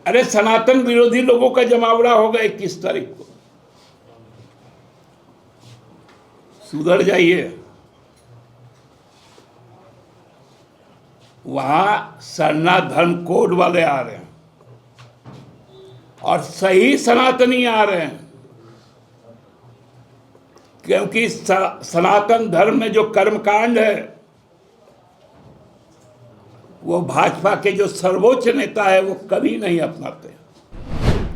अरे सनातन विरोधी लोगों का जमावड़ा होगा 21 तारीख को। सुधर जाइए। वहां सरना धर्म कोड वाले आ रहे हैं और सही सनातनी आ रहे हैं, क्योंकि सनातन धर्म में जो कर्मकांड है वो भाजपा के जो सर्वोच्च नेता है वो कभी नहीं अपनाते।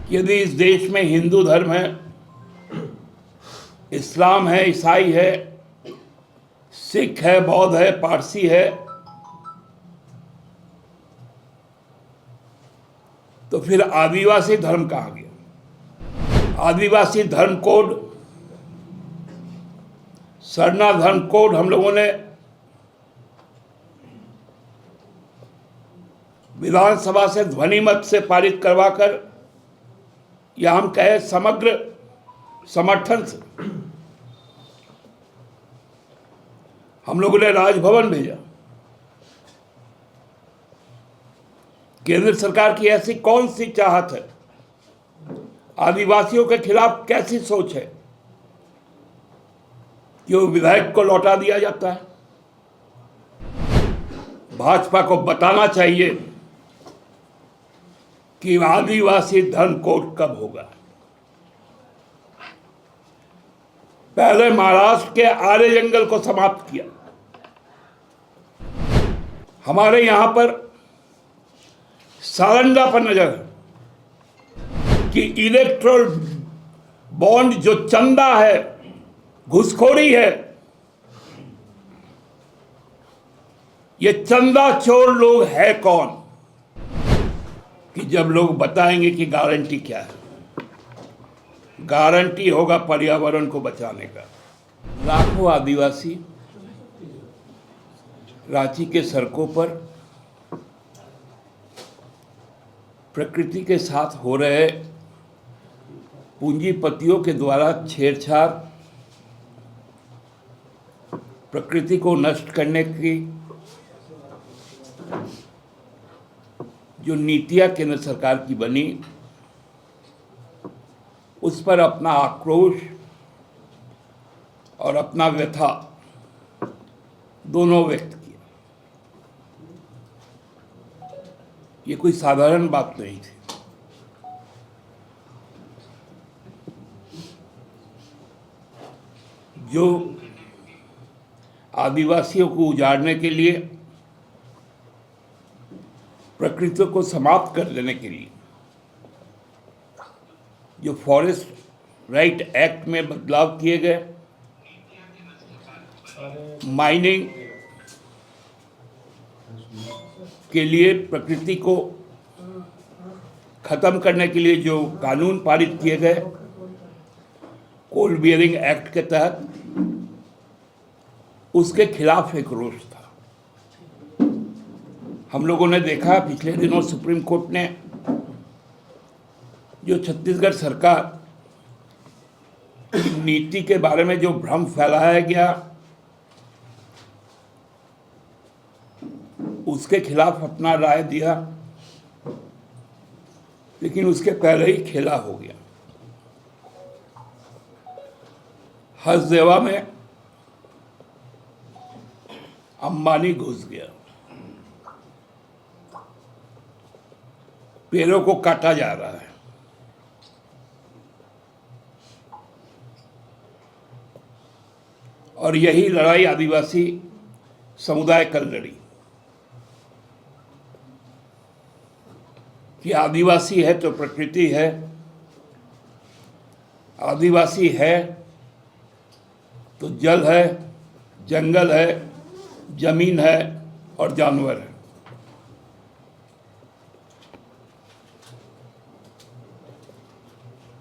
यदि इस देश में हिंदू धर्म है, इस्लाम है, ईसाई है, सिख है, बौद्ध है, पारसी है, तो फिर आदिवासी धर्म कहां गया? आदिवासी धर्म कोड, सरना धर्म कोड हम लोगों ने विधानसभा से ध्वनिमत से पारित करवाकर, या हम कहें समग्र समर्थन से हम लोगों ने राजभवन भेजा। केंद्र सरकार की ऐसी कौन सी चाहत है, आदिवासियों के खिलाफ कैसी सोच है कि वो विधायक को लौटा दिया जाता है? भाजपा को बताना चाहिए कि आदिवासी धर्म कोड कब होगा। पहले महाराष्ट्र के आर्य जंगल को समाप्त किया। हमारे यहां पर सारंगा पर नजर है कि इलेक्ट्रोल बॉन्ड जो चंदा है, घुसखोरी है, ये चंदा चोर लोग है कौन कि जब लोग बताएंगे कि गारंटी क्या है? गारंटी होगा पर्यावरण को बचाने का। लाखों आदिवासी रांची के सड़कों पर प्रकृति के साथ हो रहे पूंजीपतियों के द्वारा छेड़छाड़, प्रकृति को नष्ट करने की जो नीतियां केंद्र सरकार की बनी, उस पर अपना आक्रोश और अपना व्यथा दोनों व्यक्त किया। ये कोई साधारण बात नहीं थी। जो आदिवासियों को उजाड़ने के लिए, प्रकृति को समाप्त कर देने के लिए जो फॉरेस्ट राइट एक्ट में बदलाव किए गए, माइनिंग के लिए प्रकृति को खत्म करने के लिए जो कानून पारित किए गए कोल बियरिंग एक्ट के तहत, उसके खिलाफ एक रोष था। हम लोगों ने देखा पिछले दिनों सुप्रीम कोर्ट ने जो छत्तीसगढ़ सरकार की नीति के बारे में जो भ्रम फैलाया गया, उसके खिलाफ अपना राय दिया, लेकिन उसके पहले ही खेला हो गया। हसदेवा में अंबानी घुस गया, पेड़ों को काटा जा रहा है। और यही लड़ाई आदिवासी समुदाय कल लड़ी कि आदिवासी है तो प्रकृति है, आदिवासी है तो जल है, जंगल है, जमीन है और जानवर है।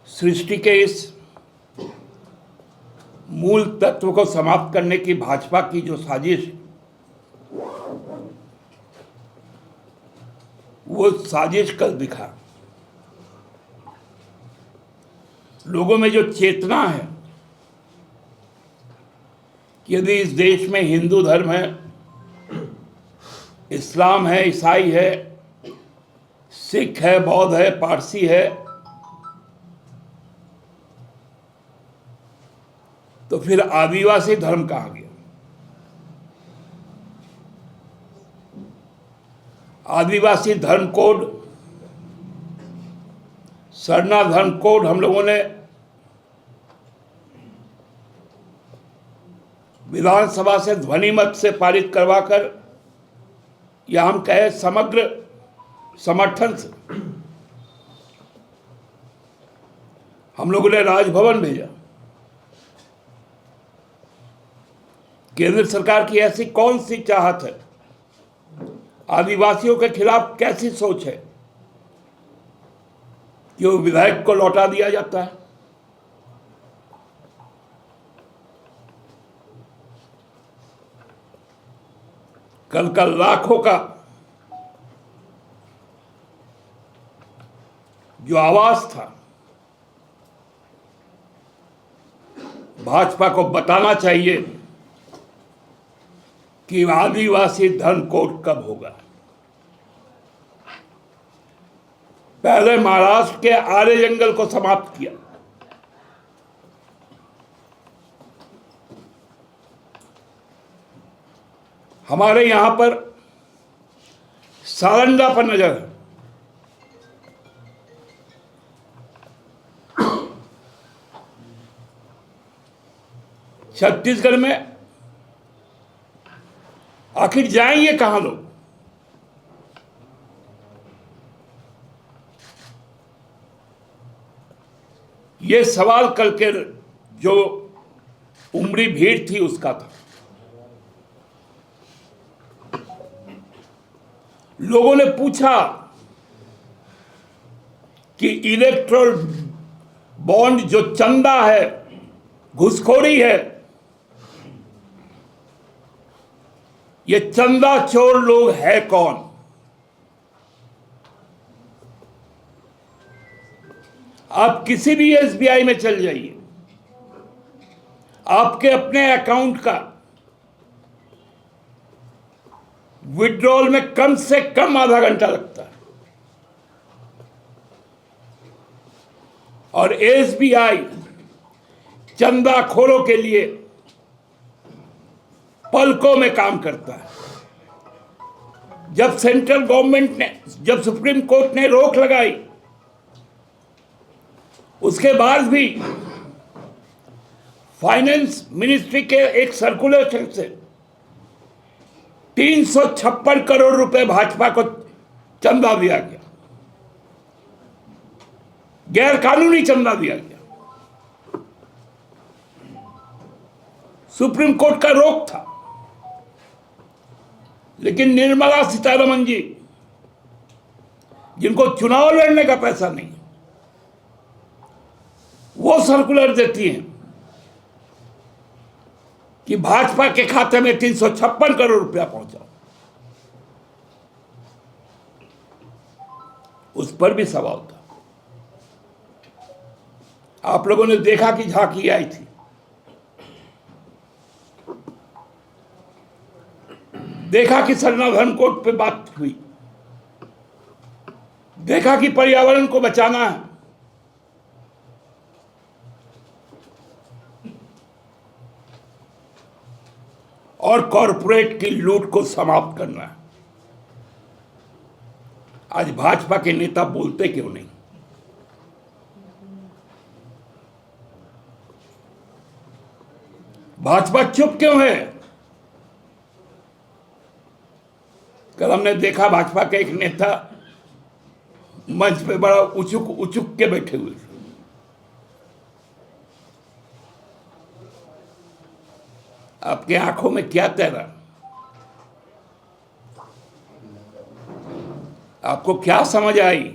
सृष्टि के इस मूल तत्व को समाप्त करने की भाजपा की जो साजिश, वो साजिश कल दिखा। लोगों में जो चेतना है कि यदि इस देश में हिंदू धर्म है, इस्लाम है, ईसाई है, सिख है, बौद्ध है, पारसी है, तो फिर आदिवासी धर्म कहां गया? आदिवासी धर्म कोड, सरना धर्म कोड हम लोगों ने विधानसभा से ध्वनि मत से पारित करवाकर, या हम कहें समग्र समर्थन से, हम लोगों ने राजभवन भेजा। केंद्र सरकार की ऐसी कौन सी चाहत है, आदिवासियों के खिलाफ कैसी सोच है कि वो विधायक को लौटा दिया जाता है? कल का लाखों का जो आवाज था, भाजपा को बताना चाहिए कि आदिवासी धर्म कोड कब होगा। पहले महाराष्ट्र के आर्य जंगल को समाप्त किया, हमारे यहां पर सारंगा पर नजर है। छत्तीसगढ़ में आखिर जाएंगे कहां लोग? ये सवाल कल के जो उमड़ी भीड़ थी उसका था। लोगों ने पूछा कि इलेक्ट्रल बॉन्ड जो चंदा है, घुसखोरी है, ये चंदा चोर लोग है कौन? आप किसी भी एसबीआई में चल जाइए, आपके अपने अकाउंट का विड्रॉल में कम से कम आधा घंटा लगता है, और एसबीआई चंदाखोरों के लिए पलकों में काम करता है। जब सेंट्रल गवर्नमेंट ने, जब सुप्रीम कोर्ट ने रोक लगाई, उसके बाद भी फाइनेंस मिनिस्ट्री के एक सर्कुलेशन से 356 करोड़ रुपए भाजपा को चंदा दिया गया, गैर कानूनी चंदा दिया गया। सुप्रीम कोर्ट का रोक था, लेकिन निर्मला सीतारमण जी, जिनको चुनाव लड़ने का पैसा नहीं, वो सर्कुलर देती हैं कि भाजपा के खाते में 356 करोड़ रुपया पहुंचा। उस पर भी सवाल था। आप लोगों ने देखा कि झांकी आई थी, देखा कि सरना धर्म कोड पे बात हुई, देखा कि पर्यावरण को बचाना है, और कॉरपोरेट की लूट को समाप्त करना है। आज भाजपा के नेता बोलते क्यों नहीं? भाजपा चुप क्यों है? कल हमने देखा भाजपा के एक नेता मंच पे बड़ा उचुक उचुक के बैठे हुए थे। आपके आंखों में क्या तैरा? आपको क्या समझ आई?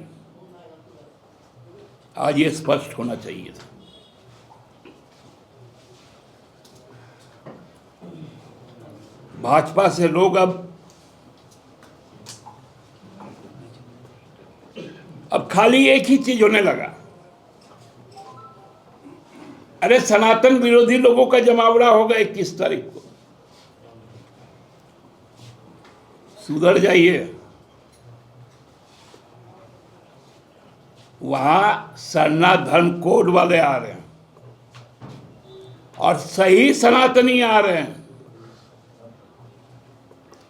आज ये स्पष्ट होना चाहिए था। भाजपा से लोग अब खाली एक ही चीज होने लगा। अरे सनातन विरोधी लोगों का जमावड़ा होगा 21 तारीख को, सुधर जाइए। वहां सरना धर्म कोड वाले आ रहे हैं और सही सनातनी आ रहे हैं,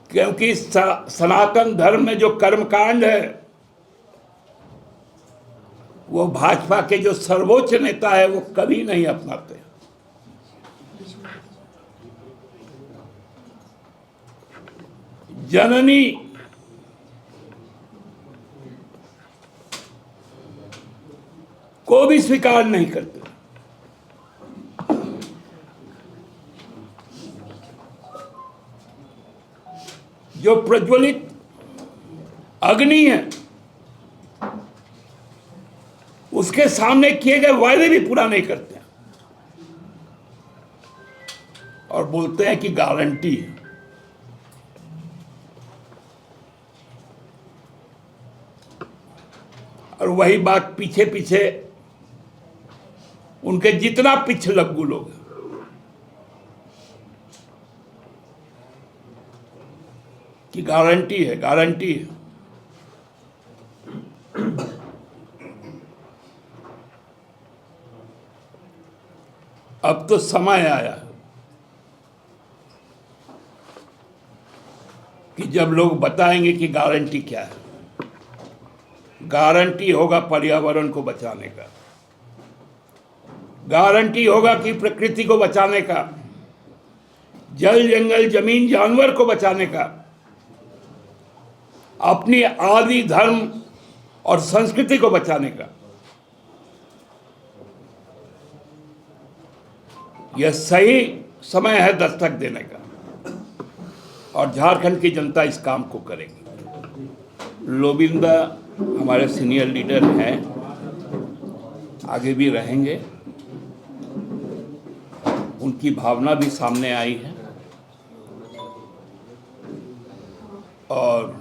क्योंकि सनातन धर्म में जो कर्मकांड है वो भाजपा के जो सर्वोच्च नेता है वो कभी नहीं अपनाते। जननी को भी स्वीकार नहीं करते। जो प्रज्वलित अग्नि है उसके सामने किए गए वायदे भी पूरा नहीं करते और बोलते हैं कि गारंटी है। और वही बात पीछे पीछे उनके जितना पिछलग्गू लोग हैं, कि गारंटी है, गारंटी है। अब तो समय आया कि जब लोग बताएंगे कि गारंटी क्या है। गारंटी होगा पर्यावरण को बचाने का, गारंटी होगा कि प्रकृति को बचाने का, जल जंगल जमीन जानवर को बचाने का, अपनी आदि धर्म और संस्कृति को बचाने का। यह सही समय है दस्तक देने का और झारखंड की जनता इस काम को करेगी। लोबिंदा हमारे सीनियर लीडर हैं, आगे भी रहेंगे। उनकी भावना भी सामने आई है और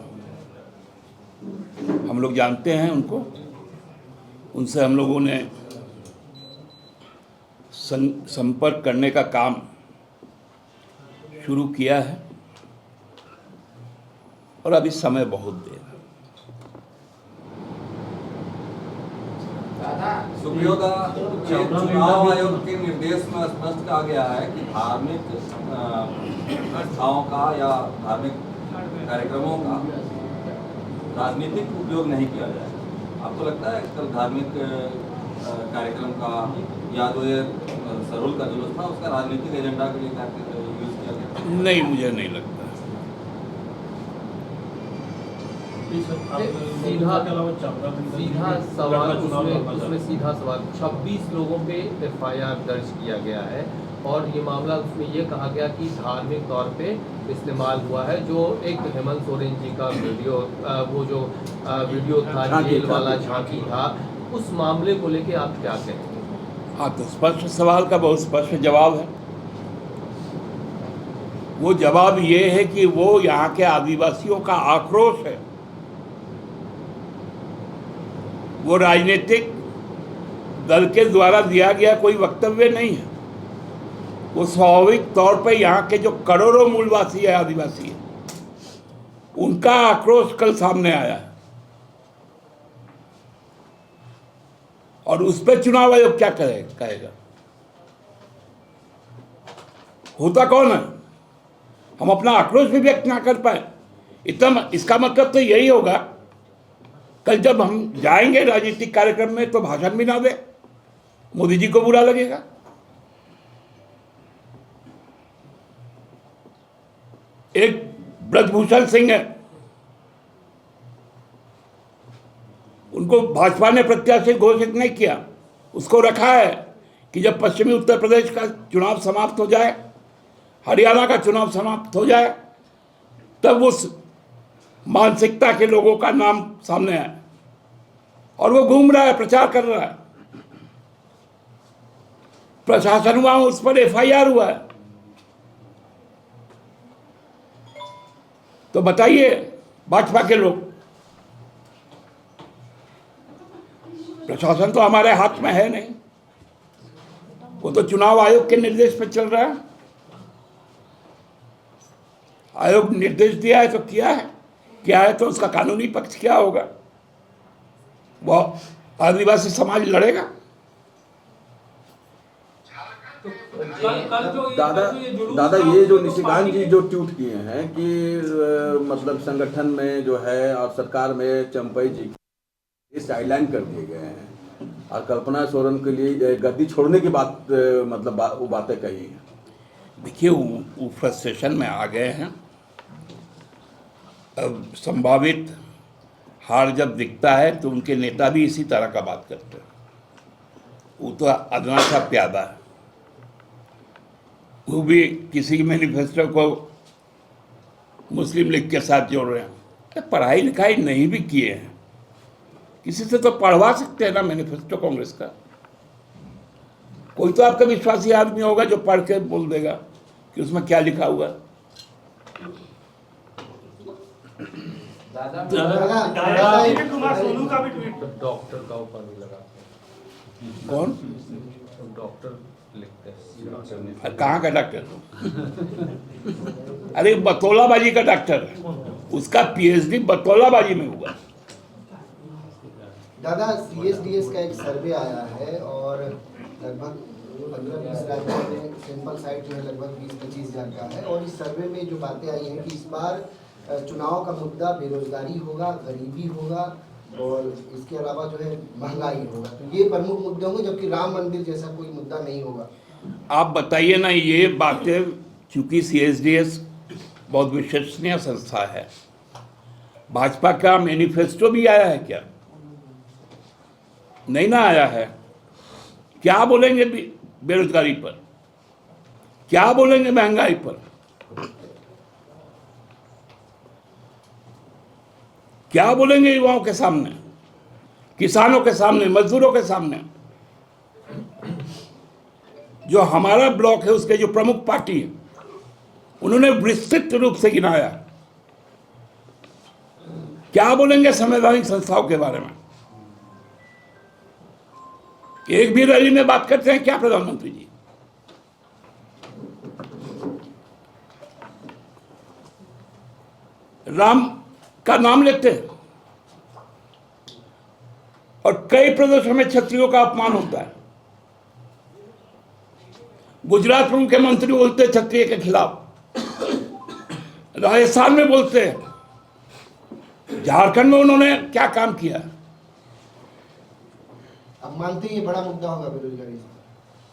हम लोग जानते हैं उनको। उनसे हम लोगों ने संपर्क करने का काम शुरू किया है और अभी समय बहुत देर है। सुप्रियोदा, चुनाव आयोग के निर्देश में स्पष्ट कहा गया है कि धार्मिक संस्थाओं का या धार्मिक कार्यक्रमों का राजनीतिक उपयोग नहीं किया जाए। आपको लगता है कल धार्मिक कार्यक्रम का या जो ये सरोल का जुलूस था उसका राजनीतिक एजेंडा के लिए यूज किया गया? नहीं, मुझे नहीं लगता। सीधा सवाल उसमें सीधा सवाल 26 लोगों पे FIR दर्ज किया गया है और ये मामला उसमें ये कहा गया कि धार्मिक तौर पे इस्तेमाल हुआ है। जो एक हेमंत सोरेन जी का वीडियो वो जो वीडियो था जेल वाला झांकी था, उस मामले को लेके आप क्या कहेंगे? हाँ, तो स्पष्ट सवाल का बहुत स्पष्ट जवाब है। वो जवाब ये है कि वो यहाँ के आदिवासियों का आक्रोश है। वो राजनीतिक दल के द्वारा दिया गया कोई वक्तव्य नहीं है। वो स्वाभाविक तौर पे यहाँ के जो करोड़ों मूलवासी है, आदिवासी है, उनका आक्रोश कल सामने आया है। और उस पर चुनाव आयोग क्या कहेगा? होता कौन है? हम अपना आक्रोश भी व्यक्त ना कर पाए, इतना इसका मतलब तो यही होगा कल जब हम जाएंगे राजनीतिक कार्यक्रम में तो भाषण भी ना दे, मोदी जी को बुरा लगेगा। एक ब्रजभूषण सिंह है, उनको भाजपा ने प्रत्याशी घोषित नहीं किया, उसको रखा है कि जब पश्चिमी उत्तर प्रदेश का चुनाव समाप्त हो जाए, हरियाणा का चुनाव समाप्त हो जाए, तब उस मानसिकता के लोगों का नाम सामने आए। और वो घूम रहा है, प्रचार कर रहा है। प्रशासन हुआ, उस पर FIR हुआ है। तो बताइए भाजपा के लोग, प्रशासन तो हमारे हाथ में है नहीं, वो तो चुनाव आयोग के निर्देश पर चल रहा है। आयोग निर्देश दिया है तो किया है तो उसका कानूनी पक्ष क्या होगा? वो आदिवासी समाज लड़ेगा। दादा ये जो निशिकांत जी जो ट्वीट किए हैं कि मतलब संगठन में जो है और सरकार में चंपई जी ये साइडलाइन कर दिए गए हैं और कल्पना सोरेन के लिए गद्दी छोड़ने की बात मतलब वो बातें कही हैं। देखिए वो फ्रस्ट्रेशन में आ गए हैं। अब संभावित हार जब दिखता है तो उनके नेता भी इसी तरह का बात करते हैं। वो तो अदना सा प्यादा है, वो भी किसी मैनिफेस्टो को मुस्लिम लीग के साथ जोड़ रहे हैं। पढ़ाई लिखाई नहीं भी किए हैं, किसी से तो पढ़वा सकते हैं ना मैनिफेस्टो कांग्रेस का। कोई तो आपका विश्वासी आदमी होगा जो पढ़ के बोल देगा कि उसमें क्या लिखा हुआ है। सोनू का भी ट्वीट डॉक्टर का ऊपर भी लगा। कौन? डॉक्टर लिखते हैं। कहाँ का डॉक्टर? अरे बतौलाबाजी का डॉक्टर है, उसका पीएचडी बतौलाबाजी में हुआ। दादा CSDS का एक सर्वे आया है और लगभग 15-20 राज्यों में सैंपल साइट जो है लगभग 20-25 हज़ार का है और इस सर्वे में जो बातें आई हैं कि इस बार चुनाव का मुद्दा बेरोजगारी होगा, गरीबी होगा और इसके अलावा जो है महंगाई होगा। तो ये प्रमुख मुद्दे होंगे, जबकि राम मंदिर जैसा कोई मुद्दा नहीं होगा। आप बताइए ना, ये बातें चूंकि CSDS बहुत विश्वसनीय संस्था है, भाजपा का मैनिफेस्टो भी आया है क्या? नहीं ना आया है। क्या बोलेंगे बेरोजगारी पर, क्या बोलेंगे महंगाई पर, क्या बोलेंगे युवाओं के सामने, किसानों के सामने, मजदूरों के सामने? जो हमारा ब्लॉक है उसके जो प्रमुख पार्टी है उन्होंने विस्तृत रूप से गिनाया। क्या बोलेंगे संवैधानिक संस्थाओं के बारे में? एक भी रैली में बात करते हैं क्या प्रधानमंत्री जी? राम का नाम लेते हैं और कई प्रदेशों में क्षत्रियों का अपमान होता है। गुजरात में मुख्यमंत्री बोलते हैं क्षत्रिय के खिलाफ, राजस्थान में बोलते हैं, झारखंड में उन्होंने क्या काम किया? अब मानते हैं ये बड़ा मुद्दा होगा बेरोजगारी?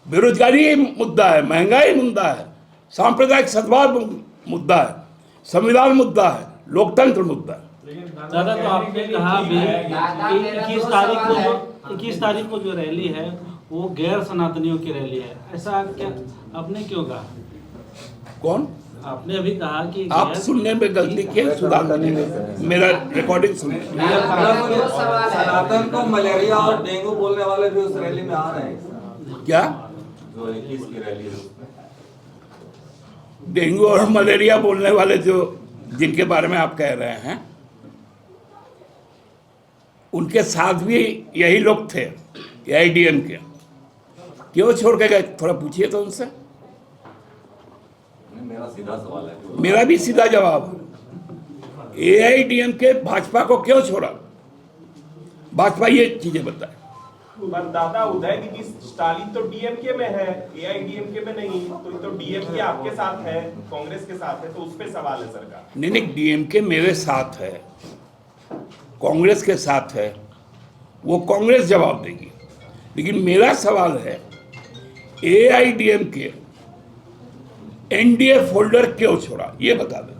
बेरोजगारी मुद्दा है, महंगाई मुद्दा है, सांप्रदायिक सद्भाव मुद्दा है, संविधान मुद्दा है, लोकतंत्र मुद्दा है। दादा तो आपने कहा भी 21 तारीख को जो रैली है वो गैर सनातनियों की रैली है, ऐसा क्या आपने क्यों कहा? कौन? आपने अभी कहा कि आप सुनने में गलती किए, सुधार करिए। मेरा रिकॉर्डिंग सुनिए। सनातन को मलेरिया और डेंगू बोलने वाले भी उस रैली में आ रहे हैं क्या? जो 21 की रैली है। डेंगू और मलेरिया बोलने वाले जो जिनके बारे में आप कह रहे हैं, उनके साथ भी यही लोग थे, AIDM के। क्यों छोड़ के गए? थोड़ा पूछिए तो उनसे। मेरा सीधा सवाल है। मेरा भी सीधा जवाब है, AIDM के भाजपा को क्यों छोड़ा? भाजपा ये चीजें बताए। पर दादा उदयनिधि स्टालिन तो DMK में है, AIDMK में नहीं, तो DMK आपके साथ है, कांग्रेस के साथ है, तो उस पे सवाल है सरकार। नहीं, DMK मेरे साथ है, कांग्रेस के साथ है, वो कांग्रेस जवाब देगी। लेकिन मेरा सवाल है, AIDMK NDA फोल्डर क्यों छोड़ा, ये बता दे।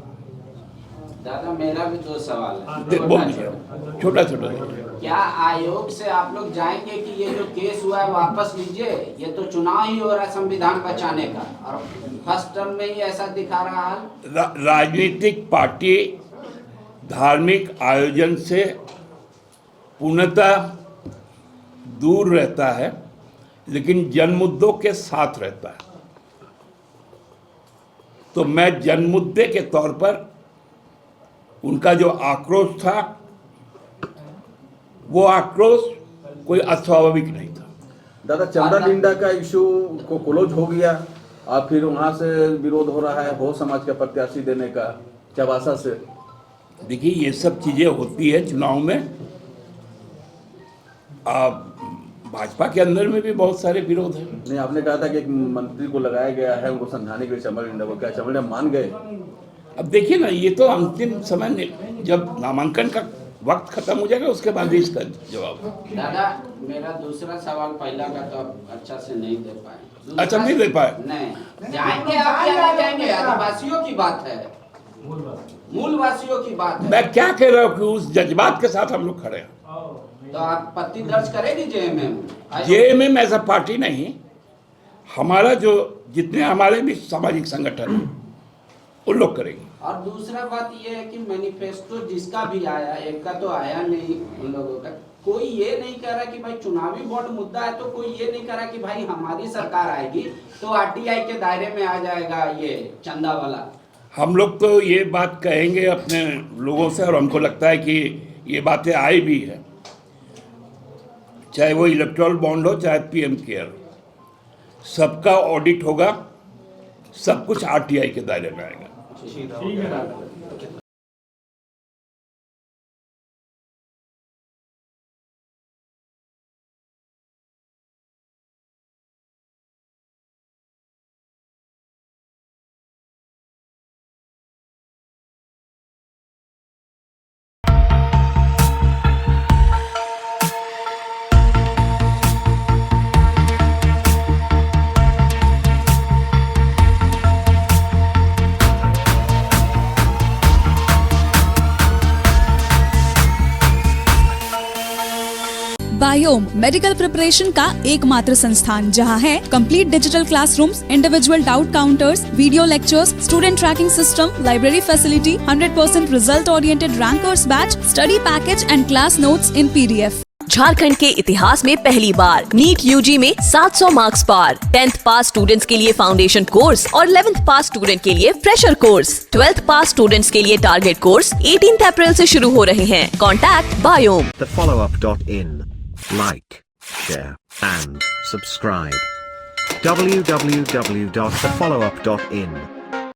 दादा मेरा भी दो सवाल है। बोल दीजिए, छोटा छोटा। क्या आयोग से आप लोग जाएंगे कि ये जो केस हुआ है वापस लीजिए? ये तो चुनाव ही हो रहा है संविधान बचाने का, और फर्स्ट टर्म में ही ऐसा दिखा रहा है। राजनीतिक पार्टी धार्मिक आयोजन से पूर्णतः दूर रहता है, लेकिन जनमुद्दों के साथ रहता है। तो मैं जनमुद्दे के तौर पर उनका जो आक्रोश था, वो आक्रोश कोई अस्वाभाविक नहीं था। दादा चंदा लिंडा का इशू को क्लोज हो गया और फिर वहाँ से विरोध हो रहा है हो समाज का प्रत्याशी देने का चवासा से। देखिए, ये सब चीजें होती है चुनाव में। भाजपा के अंदर में भी बहुत सारे विरोध हैं। नहीं, आपने कहा था कि एक मंत्री को लगाया गया है उनको समझाने के लिए चमल इंडा को, क्या चमल इंडा मान गए? अब देखिए ना, ये तो अंतिम समय जब नामांकन का वक्त खत्म हो जाएगा उसके बाद ही इसका जवाब। दादा मेरा दूसरा सवाल पहला का तो आप अच्छा से नहीं दे पाए। अच्छा, नहीं दे पाए? नहीं जाएंगे आप या नहीं जाएंगे, आदिवासियों की बात है, मूलवासियों की बात है। मैं क्या कह रहा हूँ कि उस जज्बात के साथ हम लोग खड़े हैं। तो आप आपत्ति दर्ज करेगी जेएमएम? जेएमएम ऐसा पार्टी नहीं, हमारा जो जितने हमारे भी सामाजिक संगठन हैं उन लोग करेंगे। और दूसरा बात ये है कि मैनिफेस्टो जिसका भी आया, एक का तो आया नहीं उन लोगों का, कोई ये नहीं कह रहा कि भाई चुनावी बॉन्ड मुद्दा है, तो कोई ये नहीं कह रहा कि भाई हमारी सरकार आएगी तो आरटीआई के दायरे में आ जाएगा ये चंदा वाला। हम लोग तो ये बात कहेंगे अपने लोगों से, और हमको लगता है कि ये बातें आई भी है, चाहे वो इलेक्ट्रल बॉन्ड हो चाहे पीएम केयर, सबका ऑडिट होगा, सब कुछ आरटीआई के दायरे में आएगा। बायोम मेडिकल प्रिपरेशन का एकमात्र संस्थान जहां है complete digital classrooms, individual doubt counters, video lectures, student tracking system, library facility, 100% result oriented rankers batch, study package and class notes in PDF। Jharkhand के इतिहास में पहली बार नीट यूजी में 700 मार्क्स पार। 10th पास स्टूडेंट्स के लिए फाउंडेशन कोर्स और 11th पास student के लिए फ्रेशर कोर्स। 12th पास स्टूडेंट्स के लिए टारगेट कोर्स 18 अप्रैल से शुरू हो रहे हैं। Contact biome. thefollowup.in. Like, share and subscribe. www.thefollowup.in